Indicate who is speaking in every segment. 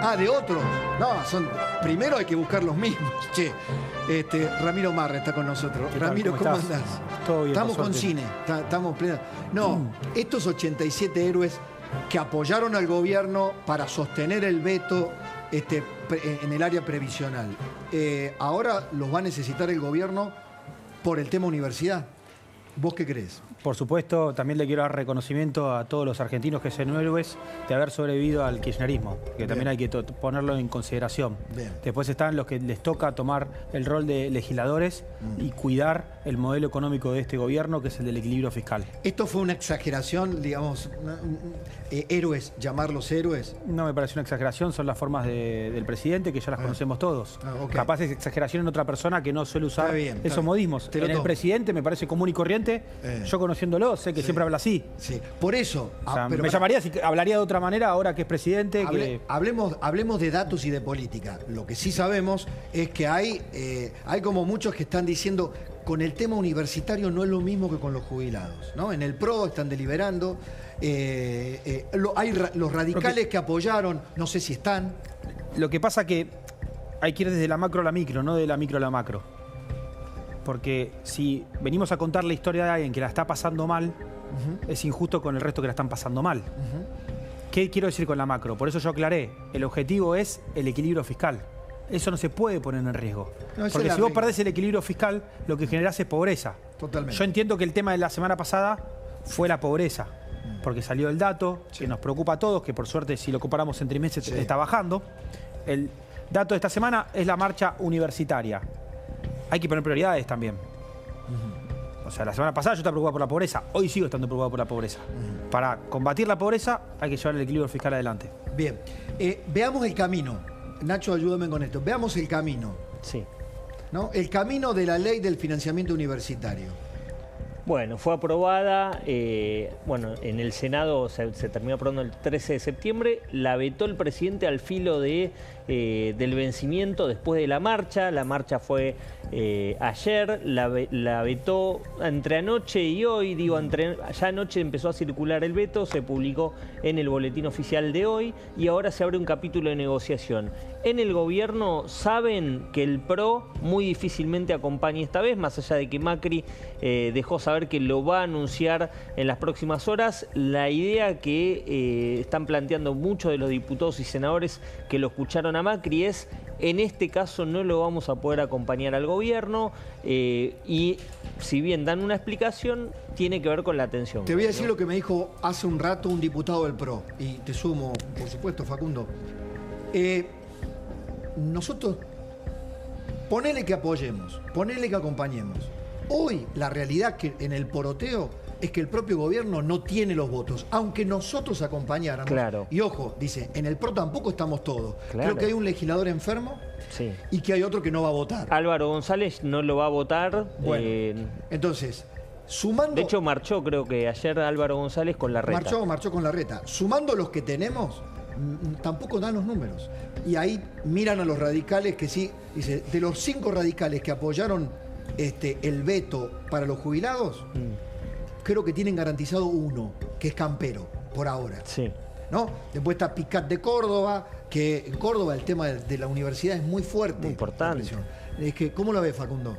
Speaker 1: Ah, de otro. No, primero hay que buscar los mismos. Che, Ramiro Marra está con nosotros. Ramiro, ¿cómo andás?
Speaker 2: Todo bien.
Speaker 1: Estamos con cine, estamos plenos. No, estos 87 héroes que apoyaron al gobierno para sostener el veto en el área previsional, ahora los va a necesitar el gobierno por el tema universidad. ¿Vos qué crees?
Speaker 2: Por supuesto, también le quiero dar reconocimiento a todos los argentinos que son héroes de haber sobrevivido al kirchnerismo, que también hay que ponerlo en consideración.
Speaker 1: Bien.
Speaker 2: Después están los que les toca tomar el rol de legisladores y cuidar el modelo económico de este gobierno, que es el del equilibrio fiscal.
Speaker 1: ¿Esto fue una exageración, digamos, héroes, llamarlos héroes?
Speaker 2: No me parece una exageración, son las formas del presidente que ya las conocemos todos.
Speaker 1: Okay.
Speaker 2: Capaz es exageración en otra persona que no suele usar esos modismos. En el presidente me parece común y corriente. Yo conociéndolo sé que siempre habla así.
Speaker 1: Sí, por eso.
Speaker 2: O sea, me llamaría si hablaría de otra manera ahora que es presidente.
Speaker 1: Hablemos de datos y de política. Lo que sí sabemos es que hay como muchos que están diciendo con el tema universitario no es lo mismo que con los jubilados, ¿no? En el PRO están deliberando. Hay los radicales que apoyaron, no sé si están.
Speaker 2: Lo que pasa que hay que ir desde la macro a la micro, no de la micro a la macro. Porque si venimos a contar la historia de alguien que la está pasando mal, es injusto con el resto que la están pasando mal. ¿Qué quiero decir con la macro? Por eso yo aclaré, el objetivo es el equilibrio fiscal. Eso no se puede poner en riesgo. No, porque si vos perdés el equilibrio fiscal, lo que generás es pobreza. Totalmente. Yo entiendo que el tema de la semana pasada fue la pobreza, porque salió el dato que nos preocupa a todos, que por suerte si lo comparamos en trimestres está bajando. El dato de esta semana es la marcha universitaria. Hay que poner prioridades también. O sea, la semana pasada yo estaba preocupado por la pobreza. Hoy sigo estando preocupado por la pobreza. Para combatir la pobreza hay que llevar el equilibrio fiscal adelante.
Speaker 1: Bien. Veamos el camino. Nacho, ayúdame con esto. Veamos el camino.
Speaker 3: Sí.
Speaker 1: ¿No? El camino de la ley del financiamiento universitario.
Speaker 3: Bueno, fue aprobada, en el Senado se terminó aprobando el 13 de septiembre, la vetó el presidente al filo del vencimiento después de la marcha fue ayer, la vetó entre anoche y hoy, ya anoche empezó a circular el veto, se publicó en el boletín oficial de hoy y ahora se abre un capítulo de negociación. En el gobierno saben que el PRO muy difícilmente acompaña esta vez, más allá de que Macri dejó saber que lo va a anunciar en las próximas horas. La idea que están planteando muchos de los diputados y senadores que lo escucharon a Macri es, en este caso no lo vamos a poder acompañar al gobierno y si bien dan una explicación, tiene que ver con la atención.
Speaker 1: Te voy a decir lo que me dijo hace un rato un diputado del PRO y te sumo, por supuesto, Facundo. Nosotros, ponele que apoyemos, ponele que acompañemos. Hoy la realidad que en el poroteo es que el propio gobierno no tiene los votos, aunque nosotros acompañáramos.
Speaker 3: Claro.
Speaker 1: Y ojo, dice, en el PRO tampoco estamos todos. Claro. Creo que hay un legislador enfermo y que hay otro que no va a votar.
Speaker 3: Álvaro González no lo va a votar.
Speaker 1: Bueno, entonces, sumando...
Speaker 3: De hecho, marchó creo que ayer Álvaro González con Larreta.
Speaker 1: Marchó con Larreta. Sumando los que tenemos, tampoco dan los números. Y ahí miran a los radicales que sí, dice, de los 5 radicales que apoyaron el veto para los jubilados, creo que tienen garantizado uno, que es Campero, por ahora.
Speaker 3: Sí.
Speaker 1: ¿No? Después está Picat de Córdoba, que en Córdoba el tema de la universidad es muy fuerte.
Speaker 3: Muy importante.
Speaker 1: Es que, ¿cómo lo ves, Facundo?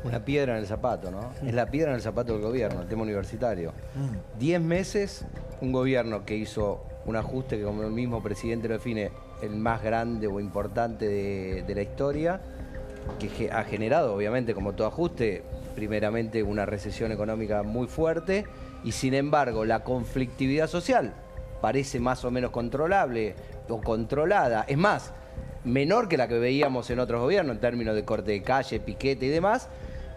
Speaker 4: Una piedra en el zapato, ¿no? Es la piedra en el zapato del gobierno, el tema universitario. 10 meses, un gobierno que hizo un ajuste que, como el mismo presidente lo define, el más grande o importante de la historia, que ha generado, obviamente, como todo ajuste, primeramente una recesión económica muy fuerte y, sin embargo, la conflictividad social parece más o menos controlable o controlada. Es más, menor que la que veíamos en otros gobiernos en términos de corte de calle, piquete y demás.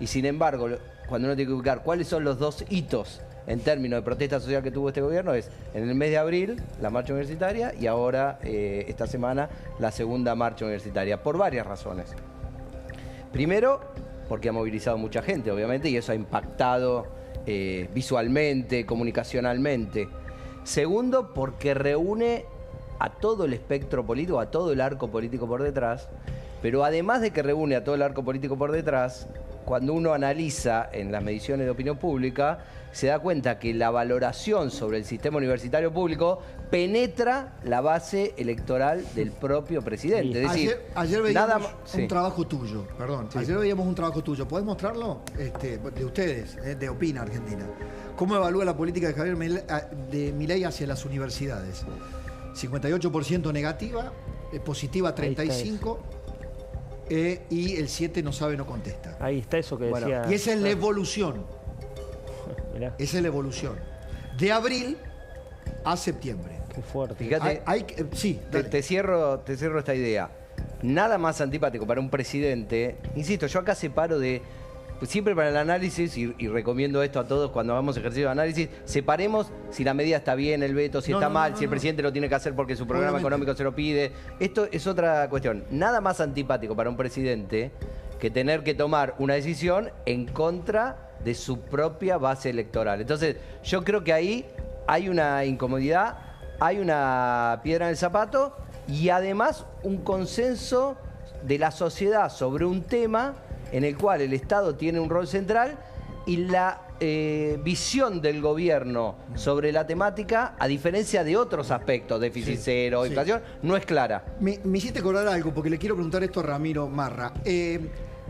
Speaker 4: Y, sin embargo, cuando uno tiene que ubicar cuáles son los 2 hitos en términos de protesta social que tuvo este gobierno, es en el mes de abril la marcha universitaria y ahora, esta semana, la segunda marcha universitaria, por varias razones. Primero, porque ha movilizado mucha gente, obviamente, y eso ha impactado visualmente, comunicacionalmente. Segundo, porque reúne a todo el espectro político, a todo el arco político por detrás, pero además de que reúne a todo el arco político por detrás, cuando uno analiza en las mediciones de opinión pública, se da cuenta que la valoración sobre el sistema universitario público penetra la base electoral del propio presidente.
Speaker 3: Sí.
Speaker 4: Es decir,
Speaker 1: ayer veíamos
Speaker 4: nada más-
Speaker 1: un
Speaker 4: sí.
Speaker 1: trabajo tuyo, perdón. Ayer veíamos un trabajo tuyo. ¿Podés mostrarlo? De ustedes, de Opina Argentina. ¿Cómo evalúa la política de Javier Milei hacia las universidades? 58% negativa, positiva 35%, y el 7% no sabe, no contesta.
Speaker 3: Ahí está eso que
Speaker 4: Bueno,
Speaker 3: decía.
Speaker 1: Y esa es la evolución.
Speaker 3: Mirá,
Speaker 1: Esa es la evolución. De abril a septiembre.
Speaker 3: qué fuerte.
Speaker 4: Fíjate,
Speaker 1: Sí,
Speaker 4: te,
Speaker 1: dale.
Speaker 4: te cierro esta idea. Nada más antipático para un presidente. Insisto, yo acá separo de... pues siempre para el análisis, y recomiendo esto a todos cuando hagamos ejercicio de análisis, separemos si la medida está bien, el veto, si
Speaker 1: No,
Speaker 4: está
Speaker 1: no,
Speaker 4: mal,
Speaker 1: no,
Speaker 4: si el
Speaker 1: no.
Speaker 4: presidente lo tiene que hacer porque su programa
Speaker 1: Obviamente.
Speaker 4: económico se lo pide. Esto es otra cuestión. Nada más antipático para un presidente que tener que tomar una decisión en contra de su propia base electoral. Entonces, yo creo que ahí hay una incomodidad, hay una piedra en el zapato y además un consenso de la sociedad sobre un tema en el cual el Estado tiene un rol central y la visión del gobierno sobre la temática, a diferencia de otros aspectos, déficit cero,
Speaker 1: sí.
Speaker 4: inflación, no es clara.
Speaker 1: Me hiciste acordar algo, porque le quiero preguntar esto a Ramiro Marra.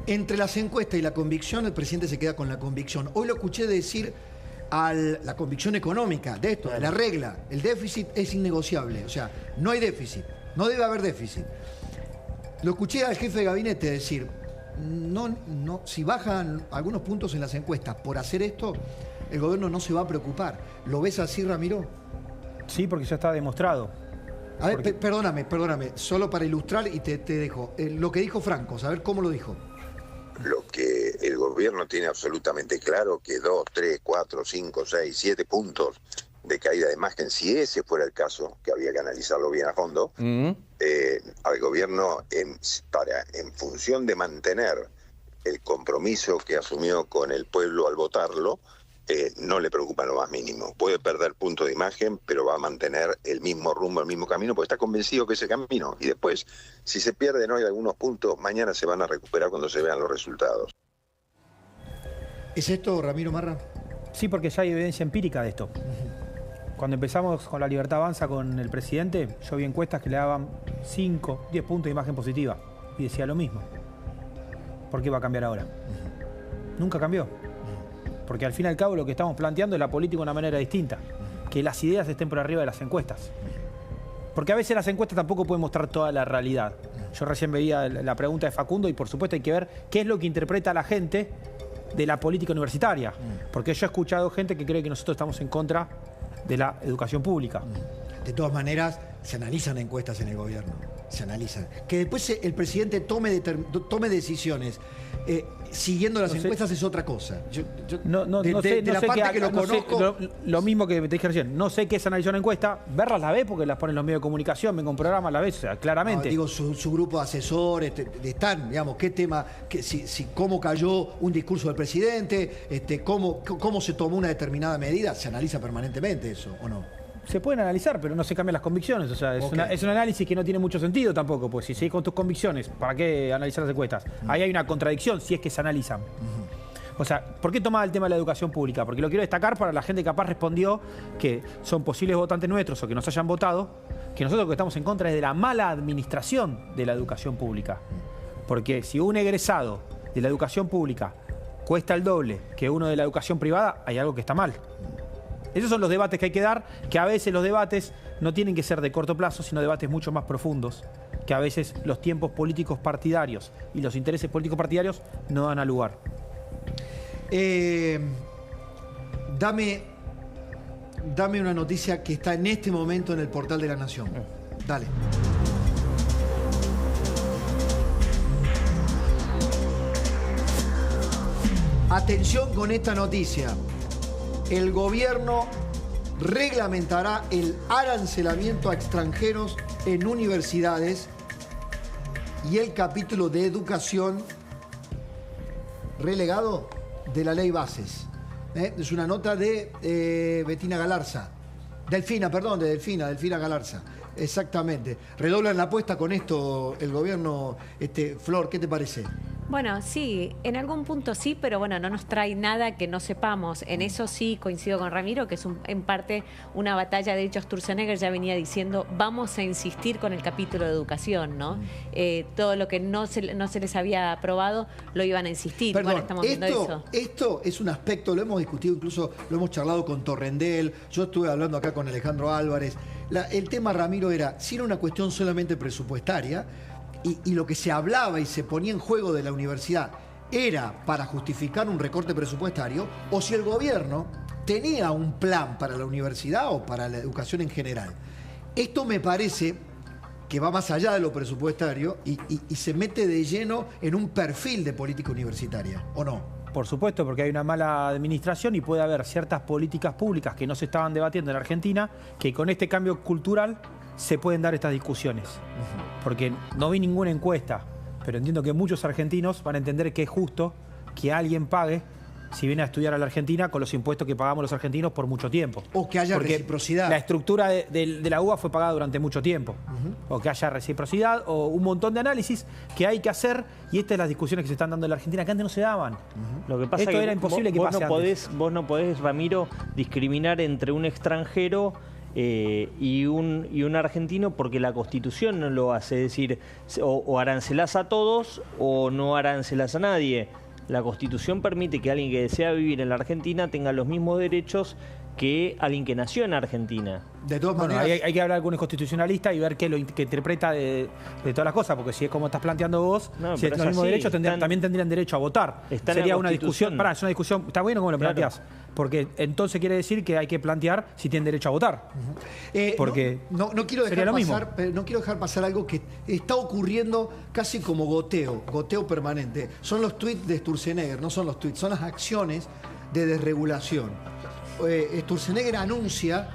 Speaker 1: Entre las encuestas y la convicción, el presidente se queda con la convicción. Hoy lo escuché decir la convicción económica de esto, de la regla. El déficit es innegociable. O sea, no hay déficit. No debe haber déficit. Lo escuché al jefe de gabinete decir, si bajan algunos puntos en las encuestas por hacer esto, el gobierno no se va a preocupar. ¿Lo ves así, Ramiro?
Speaker 2: Sí, porque ya está demostrado.
Speaker 1: A ver, perdóname, solo para ilustrar y te dejo. Lo que dijo Franco, a ver cómo lo dijo.
Speaker 5: Lo que el gobierno tiene absolutamente claro que 2, 3, 4, 5, 6, 7 puntos de caída de margen, si ese fuera el caso, que había que analizarlo bien a fondo, al gobierno en función de mantener el compromiso que asumió con el pueblo al votarlo, no le preocupa en lo más mínimo. Puede perder punto de imagen, pero va a mantener el mismo rumbo, el mismo camino, porque está convencido que ese camino. Y después, si se pierden hoy algunos puntos, mañana se van a recuperar cuando se vean los resultados.
Speaker 1: ¿Es esto, Ramiro Marra?
Speaker 2: Sí, porque ya hay evidencia empírica de esto. Cuando empezamos con la Libertad Avanza con el presidente, yo vi encuestas que le daban 5, 10 puntos de imagen positiva. Y decía lo mismo. ¿Por qué va a cambiar ahora? Nunca cambió. Porque al fin y al cabo lo que estamos planteando es la política de una manera distinta. Que las ideas estén por arriba de las encuestas. Porque a veces las encuestas tampoco pueden mostrar toda la realidad. Yo recién veía la pregunta de Facundo y por supuesto hay que ver qué es lo que interpreta la gente de la política universitaria. Porque yo he escuchado gente que cree que nosotros estamos en contra de la educación pública.
Speaker 1: De todas maneras, se analizan encuestas en el gobierno. Se analizan. Que después el presidente tome decisiones siguiendo las encuestas es otra cosa.
Speaker 2: Lo mismo que te dije recién, no sé qué es analizar una encuesta, verlas la ve porque las ponen los medios de comunicación, venga un programa, la ves, o sea, claramente.
Speaker 1: Digo, su grupo de asesores están, digamos, qué tema, cómo cayó un discurso del presidente, cómo se tomó una determinada medida, se analiza permanentemente eso, ¿o no?
Speaker 2: Se pueden analizar, pero no se cambian las convicciones. O sea,
Speaker 1: Okay.
Speaker 2: es un análisis que no tiene mucho sentido tampoco. Pues si seguís con tus convicciones, ¿para qué analizar las encuestas? Ahí hay una contradicción si es que se analizan. O sea, ¿por qué tomaba el tema de la educación pública? Porque lo quiero destacar para la gente que capaz respondió que son posibles votantes nuestros o que nos hayan votado, que nosotros lo que estamos en contra es de la mala administración de la educación pública. Porque si un egresado de la educación pública cuesta el doble que uno de la educación privada, hay algo que está mal. Esos son los debates que hay que dar, que a veces los debates no tienen que ser de corto plazo, sino debates mucho más profundos, que a veces los tiempos políticos partidarios y los intereses políticos partidarios no dan a lugar.
Speaker 1: Dame una noticia que está en este momento en el portal de La Nación. Dale. Atención con esta noticia. El gobierno reglamentará el arancelamiento a extranjeros en universidades y el capítulo de educación relegado de la ley Bases. Es una nota de Delfina Galarza. Exactamente. Redoblan la apuesta con esto el gobierno. Flor, ¿qué te parece?
Speaker 6: Bueno, sí, en algún punto sí, pero bueno, no nos trae nada que no sepamos. En eso sí coincido con Ramiro, que es en parte una batalla. De hecho, Sturzenegger ya venía diciendo, vamos a insistir con el capítulo de educación, ¿no? Todo lo que no se les había aprobado, lo iban a insistir.
Speaker 1: Perdón,
Speaker 6: bueno, estamos viendo eso.
Speaker 1: Esto es un aspecto, lo hemos discutido, incluso lo hemos charlado con Torrendel, yo estuve hablando acá con Alejandro Álvarez. El tema, Ramiro, era, si era una cuestión solamente presupuestaria, y lo que se hablaba y se ponía en juego de la universidad era para justificar un recorte presupuestario, o si el gobierno tenía un plan para la universidad o para la educación en general. Esto me parece que va más allá de lo presupuestario y se mete de lleno en un perfil de política universitaria, ¿o no?
Speaker 2: Por supuesto, porque hay una mala administración y puede haber ciertas políticas públicas que no se estaban debatiendo en Argentina, que con este cambio cultural se pueden dar estas discusiones. Porque no vi ninguna encuesta, pero entiendo que muchos argentinos van a entender que es justo que alguien pague si viene a estudiar a la Argentina con los impuestos que pagamos los argentinos por mucho tiempo.
Speaker 1: O que haya
Speaker 2: porque
Speaker 1: reciprocidad.
Speaker 2: La estructura de la UBA fue pagada durante mucho tiempo. O que haya reciprocidad o un montón de análisis que hay que hacer, y estas son las discusiones que se están dando en la Argentina, que antes no se daban.
Speaker 3: Lo que pasa
Speaker 2: Esto
Speaker 3: es que
Speaker 2: era imposible que pase antes.
Speaker 3: Vos no podés, Ramiro, discriminar entre un extranjero y un argentino, porque la Constitución no lo hace. Es decir, o arancelás a todos o no arancelás a nadie. La Constitución permite que alguien que desea vivir en la Argentina tenga los mismos derechos que alguien que nació en Argentina.
Speaker 1: De todas
Speaker 2: Bueno,
Speaker 1: maneras,
Speaker 2: hay que hablar con un constitucionalista y ver qué que interpreta de todas las cosas, porque si es como estás planteando vos,
Speaker 3: No,
Speaker 2: si
Speaker 3: pero
Speaker 2: es
Speaker 3: es
Speaker 2: los mismos
Speaker 3: así,
Speaker 2: derechos, también tendrían derecho a votar.
Speaker 3: Está en
Speaker 2: Sería
Speaker 3: la
Speaker 2: una discusión,
Speaker 3: Constitución.
Speaker 2: es una discusión, está bueno como lo
Speaker 3: Claro.
Speaker 2: planteás, porque entonces quiere decir que hay que plantear si tienen derecho a votar. Porque
Speaker 1: no quiero
Speaker 2: sería
Speaker 1: dejar
Speaker 2: lo mismo.
Speaker 1: pasar, no quiero dejar pasar algo que está ocurriendo casi como goteo permanente. Son los tweets de Sturzenegger, no son los tweets, son las acciones de desregulación. Sturzenegger anuncia,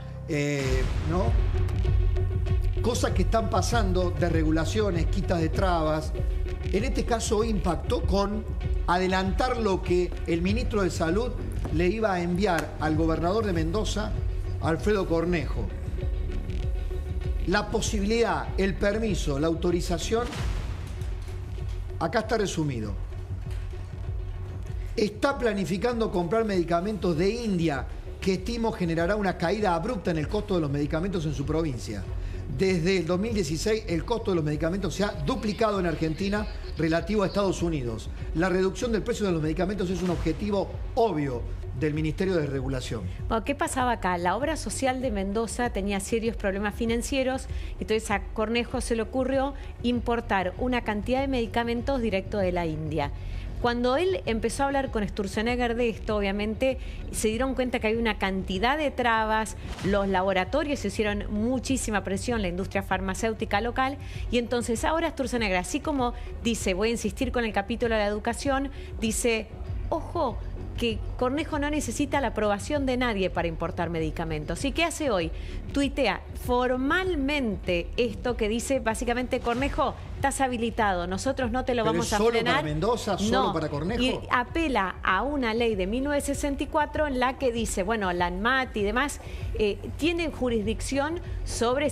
Speaker 1: ¿no?, cosas que están pasando, desregulaciones, quitas de trabas. En este caso hoy impactó con adelantar lo que el ministro de Salud le iba a enviar al gobernador de Mendoza, Alfredo Cornejo. La posibilidad, el permiso, la autorización, acá está resumido. Está planificando comprar medicamentos de India, que estimo generará una caída abrupta en el costo de los medicamentos en su provincia. Desde el 2016, el costo de los medicamentos se ha duplicado en Argentina relativo a Estados Unidos. La reducción del precio de los medicamentos es un objetivo obvio del Ministerio de Regulación.
Speaker 6: Bueno, ¿qué pasaba acá? La obra social de Mendoza tenía serios problemas financieros, entonces a Cornejo se le ocurrió importar una cantidad de medicamentos directo de la India. Cuando él empezó a hablar con Sturzenegger de esto, obviamente se dieron cuenta que hay una cantidad de trabas, los laboratorios hicieron muchísima presión, la industria farmacéutica local, y entonces ahora Sturzenegger, así como dice, voy a insistir con el capítulo de la educación, dice, ojo, que Cornejo no necesita la aprobación de nadie para importar medicamentos. ¿Y qué hace hoy? Tuitea formalmente esto que dice básicamente, Cornejo, estás habilitado, nosotros no te lo vamos a frenar.
Speaker 1: ¿Solo para Mendoza? ¿Solo para Cornejo?
Speaker 6: Y apela a una ley de 1964 en la que dice, bueno, la ANMAT y demás tienen jurisdicción sobre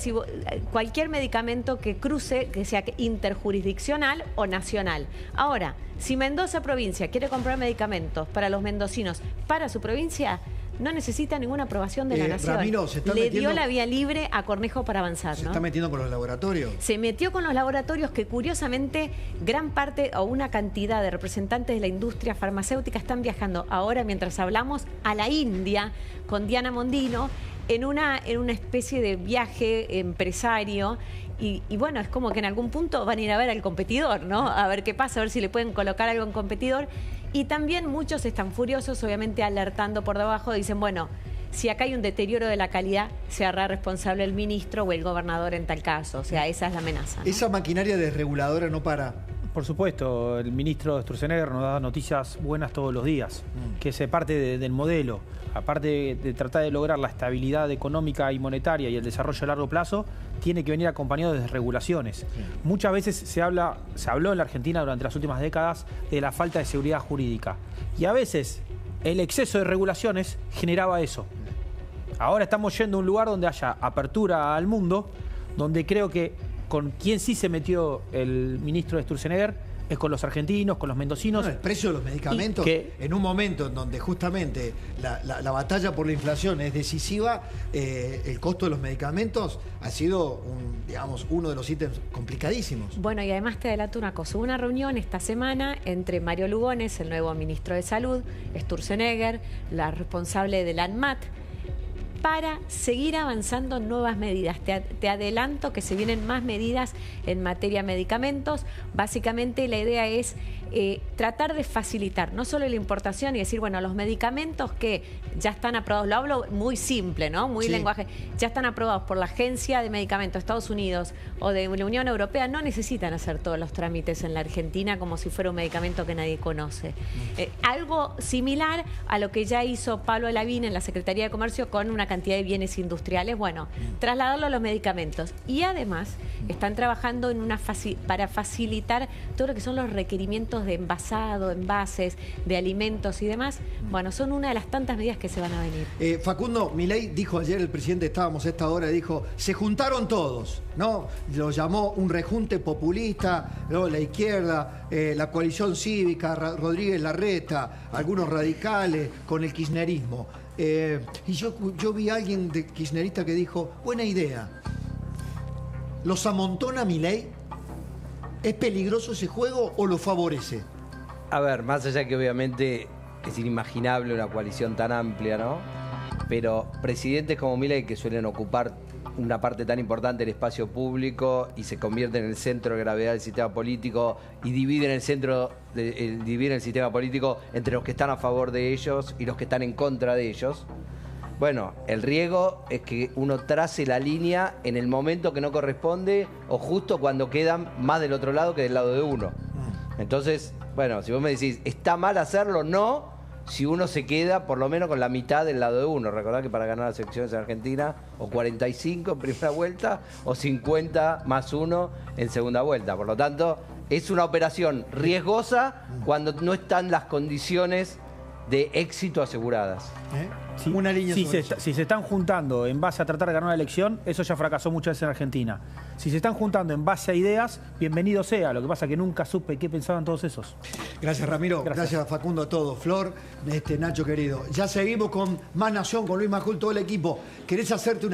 Speaker 6: cualquier medicamento que cruce, que sea interjurisdiccional o nacional. Ahora, si Mendoza provincia quiere comprar medicamentos para los mendocinos para su provincia, no necesita ninguna aprobación de la nación.
Speaker 1: Ramiro,
Speaker 6: le dio la vía libre a Cornejo para avanzar.
Speaker 1: ¿Se
Speaker 6: ¿no?
Speaker 1: está metiendo con los laboratorios?
Speaker 6: Se metió con los laboratorios que curiosamente gran parte o una cantidad de representantes de la industria farmacéutica están viajando ahora, mientras hablamos, a la India con Diana Mondino en una especie de viaje empresario. Y bueno, es como que en algún punto van a ir a ver al competidor, ¿no? A ver qué pasa, a ver si le pueden colocar algo en competidor. Y también muchos están furiosos, obviamente alertando por debajo, dicen, bueno, si acá hay un deterioro de la calidad, se hará responsable el ministro o el gobernador en tal caso. O sea, esa es la amenaza, ¿no?
Speaker 1: Esa maquinaria desreguladora no para.
Speaker 2: Por supuesto, el ministro Sturzenegger nos da noticias buenas todos los días, que es parte del modelo. Aparte de tratar de lograr la estabilidad económica y monetaria y el desarrollo a largo plazo, tiene que venir acompañado de desregulaciones. Sí. Muchas veces se habló en la Argentina durante las últimas décadas de la falta de seguridad jurídica. Y a veces el exceso de regulaciones generaba eso. Ahora estamos yendo a un lugar donde haya apertura al mundo, donde creo que con quien sí se metió el ministro de Sturzenegger es con los argentinos, con los mendocinos.
Speaker 1: Bueno, el precio de los medicamentos, en un momento en donde justamente la batalla por la inflación es decisiva, el costo de los medicamentos ha sido, uno de los ítems complicadísimos.
Speaker 6: Bueno, y además te adelanto una cosa. Hubo una reunión esta semana entre Mario Lugones, el nuevo ministro de Salud, Sturzenegger, la responsable del ANMAT, para seguir avanzando en nuevas medidas. Te adelanto que se vienen más medidas en materia de medicamentos. Básicamente la idea es tratar de facilitar no solo la importación y decir, bueno, los medicamentos que ya están aprobados, lo hablo muy simple, ¿no? Muy lenguaje, ya están aprobados por la Agencia de Medicamentos de Estados Unidos o de la Unión Europea, no necesitan hacer todos los trámites en la Argentina como si fuera un medicamento que nadie conoce. Algo similar a lo que ya hizo Pablo Lavín en la Secretaría de Comercio con una cantidad de bienes industriales, bueno, trasladarlo a los medicamentos. Y además están trabajando en para facilitar todo lo que son los requerimientos de envasado, envases, de alimentos y demás. Bueno, son una de las tantas medidas que se van a venir.
Speaker 1: Facundo, Milei dijo ayer, el presidente, estábamos a esta hora, dijo, se juntaron todos, ¿no? Lo llamó un rejunte populista, ¿no? La izquierda, la coalición cívica, Rodríguez Larreta, algunos radicales, con el kirchnerismo. Y yo vi a alguien de kirchnerista que dijo, buena idea. ¿Los amontona Milei? ¿Es peligroso ese juego o lo favorece?
Speaker 4: A ver, más allá que obviamente es inimaginable una coalición tan amplia, ¿no? Pero presidentes como Milei, que suelen ocupar una parte tan importante del espacio público y se convierten en el centro de gravedad del sistema político y dividen el sistema político entre los que están a favor de ellos y los que están en contra de ellos. Bueno, el riesgo es que uno trace la línea en el momento que no corresponde o justo cuando quedan más del otro lado que del lado de uno. Entonces, bueno, si vos me decís, ¿está mal hacerlo? No, si uno se queda por lo menos con la mitad del lado de uno. Recordá que para ganar las elecciones en Argentina, o 45 en primera vuelta, o 50 más 1 en segunda vuelta. Por lo tanto, es una operación riesgosa cuando no están las condiciones de éxito aseguradas.
Speaker 2: Sí,
Speaker 1: una línea
Speaker 2: si se están juntando en base a tratar de ganar una elección, eso ya fracasó muchas veces en Argentina. Si se están juntando en base a ideas, bienvenido sea. Lo que pasa es que nunca supe qué pensaban todos esos.
Speaker 1: Gracias, Ramiro. Gracias Facundo, a todos. Flor, Nacho querido. Ya seguimos con Más Nación, con Luis Majul, todo el equipo. ¿Querés hacerte una